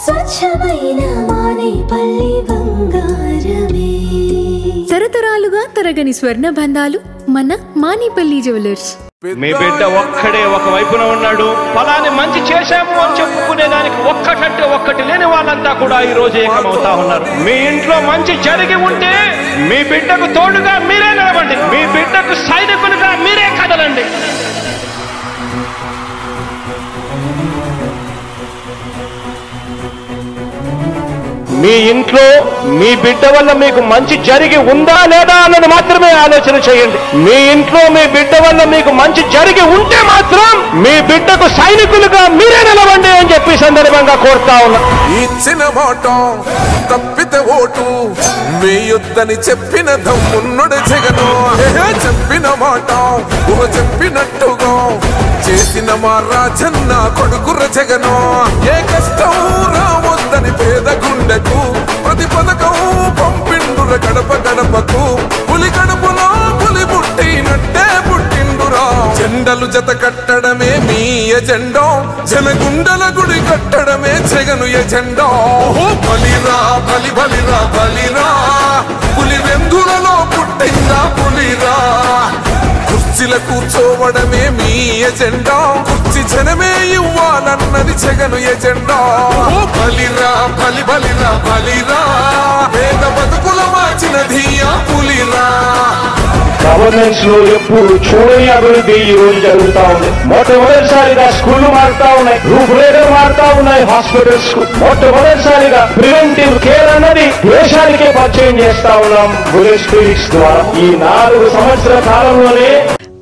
స్వచ్ఛమైన మానేపల్లి బంగారమే. తరతరాలుగా తరగని స్వర్ణ బంధాలు మన మానేపల్లి జ్యువెలర్స్. మీ బిడ్డ ఒక్కడే ఒక వైపున ఉన్నాడు. ఫలాన్ని మంచి చేశాము అని చెప్పుకునే దానికి ఒక్కటంటే ఒక్కటి లేని వాళ్ళంతా కూడా ఈ రోజు ఏకమవుతా ఉన్నారు. మీ ఇంట్లో మంచి జరిగి ఉంటే మీ బిడ్డకు తోడుగా మీరే నిలవండి. మీ బిడ్డకు సైనికులుగా మీరే కదలండి. మీ ఇంట్లో మీ బిడ్డ వల్ల మీకు మంచి జరిగి ఉందా లేదా అన్నది మాత్రమే ఆలోచన చేయండి. మీ ఇంట్లో మీ బిడ్డ వల్ల మీకు మంచి జరిగి ఉంటే మాత్రం మీ బిడ్డకు సైనికులుగా మీరే నిలవండి అని చెప్పి సందర్భంగా కోరుతా ఉన్నా. ఇచ్చిన మాట తప్పితే ఓటు వేయొద్దని చెప్పిన దమ్మున్నడు జగను. చెప్పిన మాట చెప్పినట్టుగా చేసిన మా రాజన్న కొడుకుర జగను. ఏ కష్టం రావద్దని పేద గుండెకు ప్రతి పథకం పంపిండుర గడప గడపకు. పులి గడపలో పులి పుట్టినట్టే పుట్టిండురా. జెండలు జత కట్టడమే మీ ఎజెండా, జనగుండల గుడి కట్టడమే జగను ఎజెండా. బలిరా బలి బలిరా బలిరా, పులి వెందులలో పుట్టిందా పులిరా. కుర్చీల కూర్చోవడమే మీ ఎజెండా, కుర్చీ జనమే ఇవ్వాలన్నది జగను ఎజెండా. బలిరా బలి బలిరా బలిరా, పేద బతుకుల మార్చినది ఆ పులిరా. గవర్నెన్స్ లో ఎప్పుడు చూడని అభివృద్ధి ఈ రోజు జరుగుతా ఉంది. మొట్టమొదటిసారిగా స్కూళ్లు మారుతా ఉన్నాయి, రూపురేఖలు మారుతా ఉన్నాయి. హాస్పిటల్స్ కు మొట్టమొదటిసారిగా ప్రివెంటివ్ కేర్ అన్నది దేశానికే పరిచయం చేస్తా ఉన్నాం బుల్లెట్ క్లినిక్స్ ద్వారా. ఈ 4 సంవత్సరాల కాలంలోనే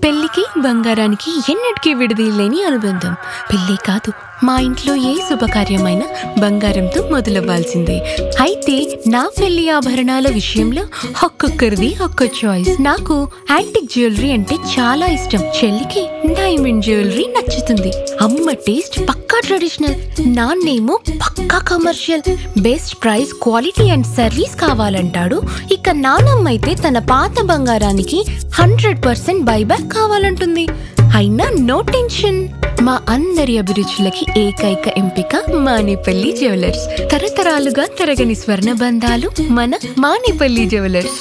పెళ్లికి బంగారానికి ఎన్నటికీ విడదీయలేని అనుబంధం. పెళ్లి కాదు, మా ఇంట్లో ఏ శుభకార్యమైనా బంగారంతో మొదలవ్వాల్సిందే. అయితే నా పెళ్లి ఆభరణాల విషయంలో ఒక్కొక్కరిది ఒక్కో చాయిస్. నాకు యాంటిక్ జ్యువెలరీ అంటే చాలా ఇష్టం. చెల్లికి డైమండ్ జ్యువెలరీ నచ్చుతుంది. అమ్మ టేస్ట్ పక్కా ట్రెడిషనల్, నాన్నేమో పక్కా commercial. Best price, quality and service కావాలంటాడు. ఇక నానమ్మ అయితే తన పాత బంగారానికి 100% బైబ్యాక్ కావాలంటుంది. అయినా నో టెన్షన్, మా అందరి అభిరుచులకి ఏకైక ఎంపిక మానేపల్లి జ్యువెలర్స్. తరతరాలుగా తరగని స్వర్ణ బంధాలు మన మానేపల్లి జ్యువెలర్స్.